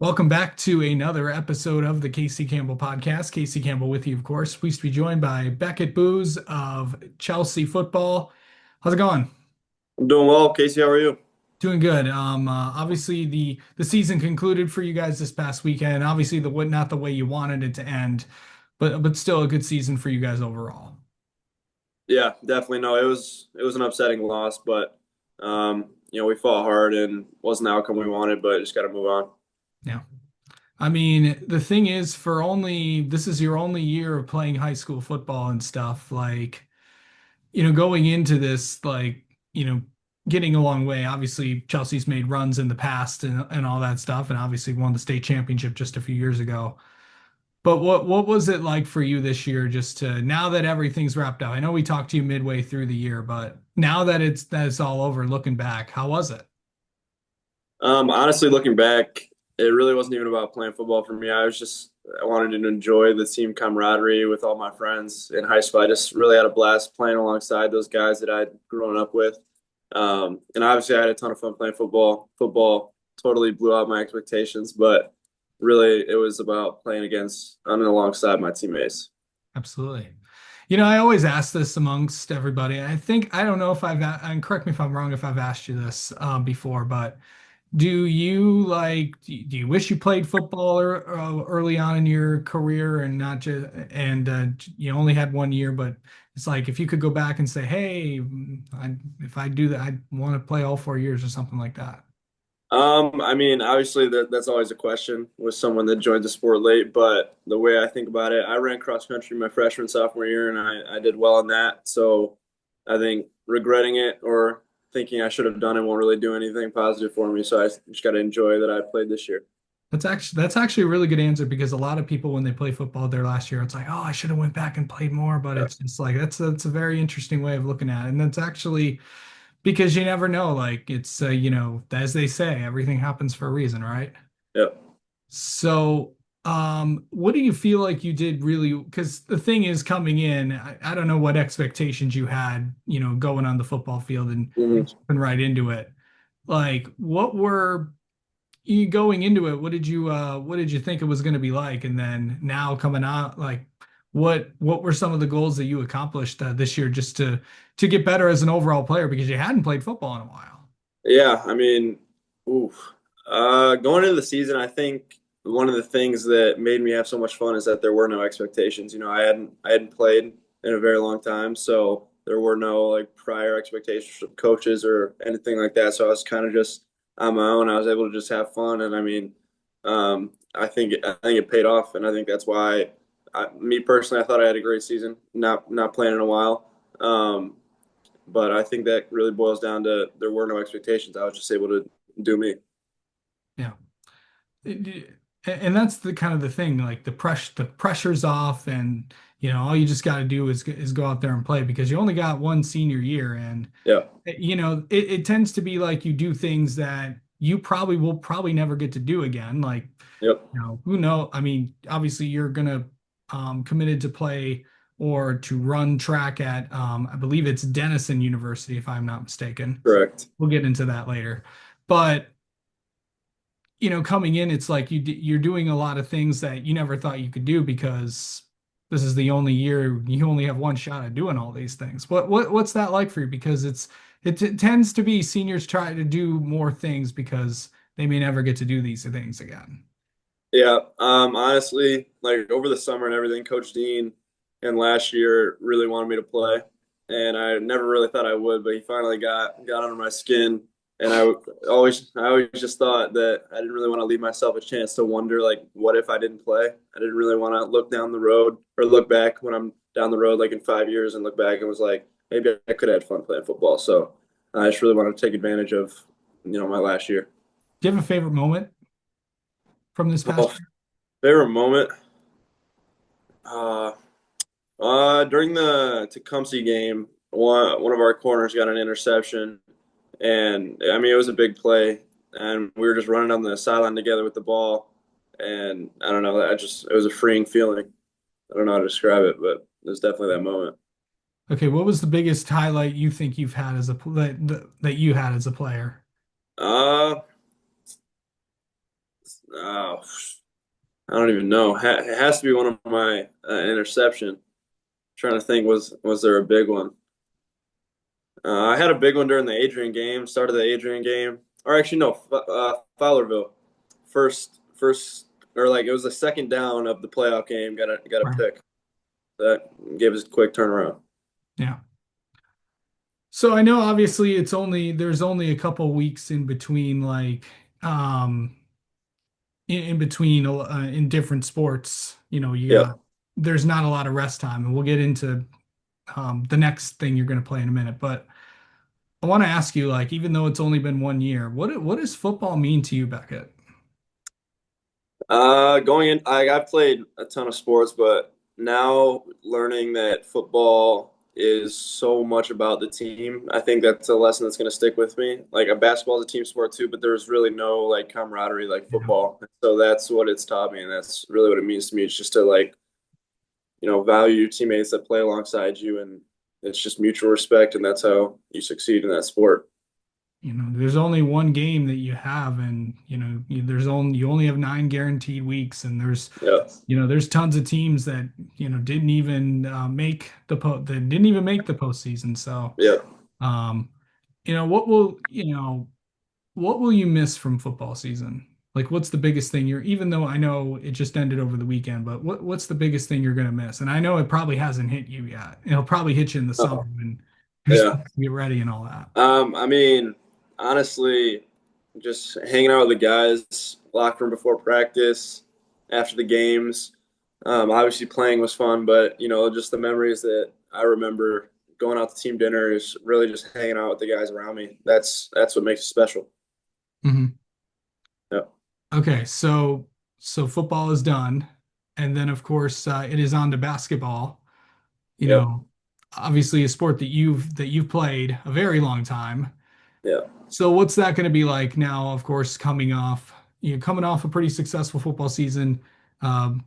Welcome back to another episode of the Casey Campbell podcast. Casey Campbell with you, of course. Pleased to be joined by Beckett Booze of Chelsea Football. How's it going? I'm doing well. Casey, how are you? Doing good. Obviously the season concluded for you guys this past weekend. Obviously the not the way you wanted it to end, but still a good season for you guys overall. Yeah, definitely. No, it was an upsetting loss, but we fought hard and wasn't the outcome we wanted, but just got to move on. Yeah. I mean, the thing is, this is your only year of playing high school football and stuff. Like, going into this, getting a long way. Obviously, Chelsea's made runs in the past and all that stuff, and obviously won the state championship just a few years ago. But what was it like for you this year, just to now that everything's wrapped up? I know we talked to you midway through the year, but now that it's all over, looking back, how was it? Honestly, looking back, it really wasn't even about playing football for me. I wanted to enjoy the team camaraderie with all my friends in high school. I just really had a blast playing alongside those guys that I'd grown up with. And obviously, I had a ton of fun playing football. Football totally blew out my expectations, but really, it was about playing against and alongside my teammates. Absolutely. I always ask this amongst everybody. I think I don't know if and correct me if I'm wrong if I've asked you this before, but do you wish you played football early on in your career and not just you only had 1 year, but it's like if you could go back and say, hey, if I do that, I want to play all 4 years or something like that. I mean, obviously that's always a question with someone that joined the sport late, but the way I think about it, I ran cross country my freshman sophomore year and I did well in that. So I think regretting it or thinking I should have done it won't really do anything positive for me. So I just got to enjoy that I played this year. That's actually a really good answer because a lot of people when they play football their last year, it's like, oh, I should have went back and played more. But Yeah. it's just like that's a very interesting way of looking at it. And that's actually because you never know. Like it's as they say, everything happens for a reason, right? Yep. So, what do you feel like you did really? Because the thing is, coming in, I don't know what expectations you had, going on the football field and Mhm. jumping right into it. Like, what were you going into it? What did you think it was going to be like? And then now coming out, like, what were some of the goals that you accomplished this year just to get better as an overall player because you hadn't played football in a while? Yeah, I mean, oof. Going into the season, I think one of the things that made me have so much fun is that there were no expectations. I hadn't played in a very long time, so there were no like prior expectations from coaches or anything like that. So I was kind of just on my own. I was able to just have fun, and I mean, I think it paid off, and I think that's why me personally, I thought I had a great season. Not playing in a while. But I think that really boils down to there were no expectations. I was just able to do me. Yeah. And that's the kind of the thing, like the pressure's off, and all you just got to do is go out there and play because you only got one senior year, and Yeah. it tends to be like you do things that you probably never get to do again. Like, Yep. who know? I mean, obviously you're gonna committed to play or to run track at I believe it's Denison University, if I'm not mistaken. Correct. We'll get into that later. But coming in, it's like you're doing a lot of things that you never thought you could do because this is the only year you only have one shot at doing all these things. What's that like for you? Because it tends to be seniors try to do more things because they may never get to do these things again. Yeah. Honestly, like over the summer and everything, Coach Dean and last year really wanted me to play, and I never really thought I would, but he finally got under my skin. And I always just thought that I didn't really want to leave myself a chance to wonder, like, what if I didn't play? I didn't really want to look down the road or look back when I'm down the road, like in 5 years, and look back and was like, maybe I could have had fun playing football. So I just really wanted to take advantage of, my last year. Do you have a favorite moment from this past Oh, year? favorite moment. Uh, during the Tecumseh game, one of our corners got an interception, and I mean it was a big play, and we were just running on the sideline together with the ball, and I don't know, it was a freeing feeling. I don't know how to describe it, but it was definitely that moment. Okay, what was the biggest highlight you think you've had as that you had as a player? Uh, Uh, I don't even know. It has to be one of my interception. Trying to think, was there a big one? I had a big one during the Adrian game, start of the Adrian game, or actually no, Fowlerville, first, or like it was the second down of the playoff game. Got a Right. pick that gave us a quick turnaround. Yeah. So I know obviously there's only a couple weeks in between um in between in different sports, you got Yep. there's not a lot of rest time, and we'll get into the next thing you're going to play in a minute. But I want to ask you, like, even though it's only been 1 year, what does football mean to you, Beckett? Going in, I've played a ton of sports, but now learning that football is so much about the team, I think that's a lesson that's going to stick with me. Like a basketball is a team sport too, but there's really no like camaraderie like Yeah. football. So that's what it's taught me, and that's really what it means to me. It's just to like, value your teammates that play alongside you, and it's just mutual respect, and that's how you succeed in that sport. There's only one game that you have, and you only have 9 guaranteed weeks, and Yeah, there's tons of teams that didn't even that didn't even make the postseason. So, yeah. um, what will you miss from football season? Like, what's the biggest thing even though I know it just ended over the weekend, but what's the biggest thing you're gonna miss? And I know it probably hasn't hit you yet. It'll probably hit you in the summer Uh, when you're yeah. supposed to get ready and all that. I mean, honestly, just hanging out with the guys, locker room before practice, after the games. Obviously, playing was fun, but just the memories that I remember going out to team dinner is really just hanging out with the guys around me. That's what makes it special. Mhm. Yeah, Okay, so football is done, and then of course it is on to basketball. You yep, know, obviously a sport that you've played a very long time. yeah. So what's that going to be like now? Of course, coming off a pretty successful football season. Um,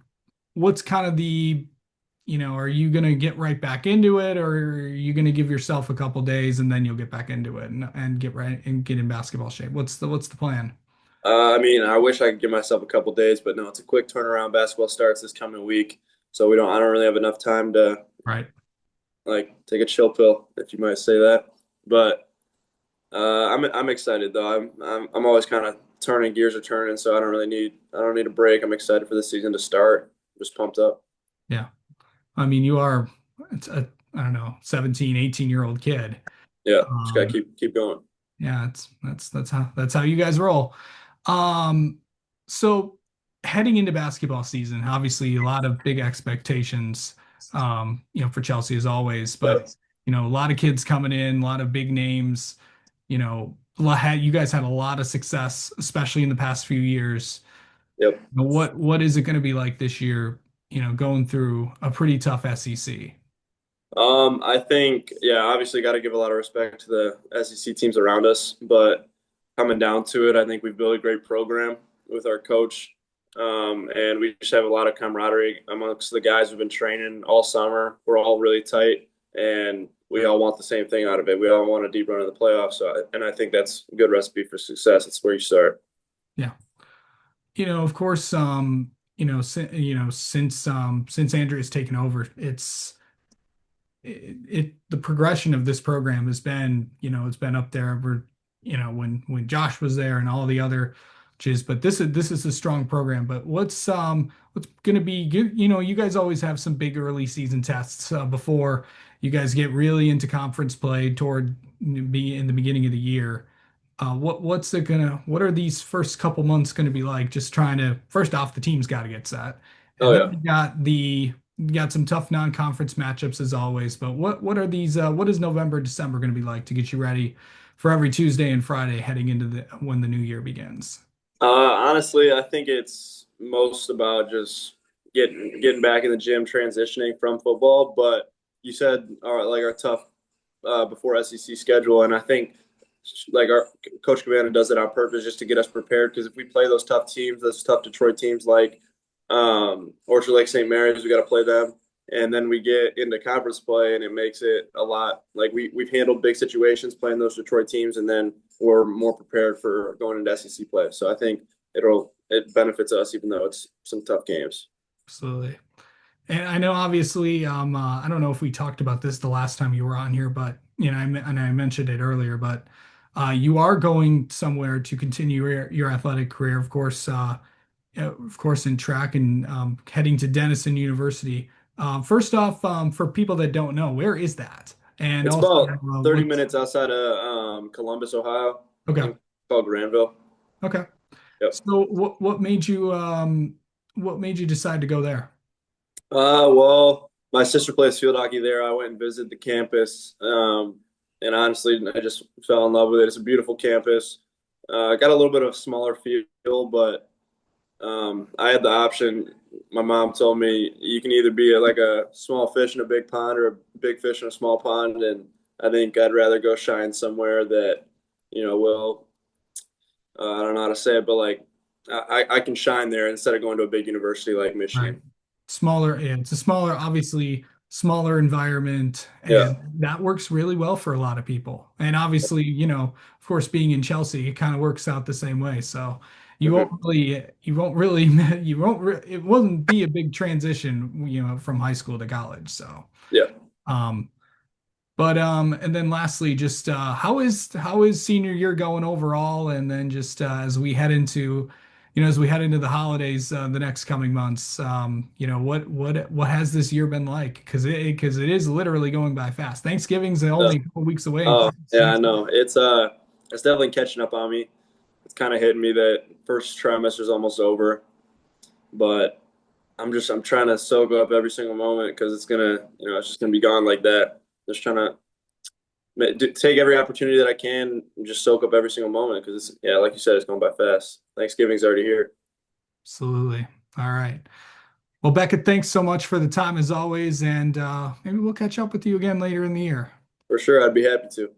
what's kind of are you going to get right back into it, or are you going to give yourself a couple days and then you'll get back into it and get right and get in basketball shape? What's the plan? I mean, I wish I could give myself a couple days, but no, it's a quick turnaround. Basketball starts this coming week, so we don't. I don't really have enough time to Right. like take a chill pill, if you might say that. But I'm excited though. I'm always kind of turning gears are turning, so I don't need a break. I'm excited for the season to start. Just pumped up. Yeah. I mean, you are it's a I don't know, 17, 18-year-old kid. Yeah, just gotta Um, keep going. yeah, that's how you guys roll. Um, so heading into basketball season, obviously a lot of big expectations, for Chelsea as always, but Yep, a lot of kids coming in, a lot of big names, you guys had a lot of success, especially in the past few years. yep. What is it going to be like this year, going through a pretty tough SEC? I think obviously got to give a lot of respect to the SEC teams around us, but coming down to it, I think we've built a great program with our coach, and we just have a lot of camaraderie amongst the guys who've been training all summer. We're all really tight, and we all want the same thing out of it. We all want a deep run in the playoffs. And I think that's a good recipe for success. It's where you start. Yeah. Of course, since Andrew has taken over, the progression of this program has been, it's been up there. When Josh was there and all the other just, but this is a strong program. But what's going to be good? You guys always have some big early season tests before you guys get really into conference play toward be in the beginning of the year. What are these first couple months going to be like? Just trying to, first off, the team's got to get set. Oh And then yeah. you got some tough non-conference matchups as always. But what is November, December going to be like to get you ready for every Tuesday and Friday heading into when the new year begins? Honestly, I think it's most about just getting back in the gym, transitioning from football. But you said, all right, like our tough before SEC schedule, and I think like our coach Cabana does it on purpose just to get us prepared. Because if we play those tough teams, those tough Detroit teams like Orchard Lake St. Mary's, we got to play them, and then we get into conference play, and it makes it a lot like we've handled big situations playing those Detroit teams, and then we're more prepared for going into SEC play. So I think it benefits us, even though it's some tough games. Absolutely. And I know obviously, I don't know if we talked about this the last time you were on here, but and I mentioned it earlier, but you are going somewhere to continue your athletic career, of course, in track and heading to Denison University. First off, for people that don't know, where is that? And It's also, about 30 what's minutes outside of Columbus, Ohio. I okay? think it's called Granville. Okay. Yep. So what made you decide to go there? Well, my sister plays field hockey there. I went and visited the campus, and honestly, I just fell in love with it. It's a beautiful campus. Got a little bit of a smaller field, but I had the option. My mom told me you can either be like a small fish in a big pond or a big fish in a small pond, and I think I'd rather go shine somewhere that, will I don't know how to say it, but like I can shine there instead of going to a big university like Right. Michigan. Smaller, yeah, it's a smaller, obviously smaller environment, Yeah. and that works really well for a lot of people. And obviously, of course, being in Chelsea, it kind of works out the same way. So Hmm. you won't really, it wouldn't be a big transition, from high school to college. So, Yeah. um, but and then lastly, just how is senior year going overall? And then just as we head into the holidays, the next coming months, what has this year been like? Because it is literally going by fast. Thanksgiving's So, only a couple weeks away, and oh, Christmas yeah, I Eve's know. It's definitely catching up on me. It's kind of hitting me that first trimester's almost over, but I'm trying to soak up every single moment because it's just gonna be gone like that. Just trying to take every opportunity that I can and just soak up every single moment because yeah, like you said, it's going by fast. Thanksgiving's already here. absolutely. All right. Well, Beckett, thanks so much for the time as always, and maybe we'll catch up with you again later in the year. For sure, I'd be happy to.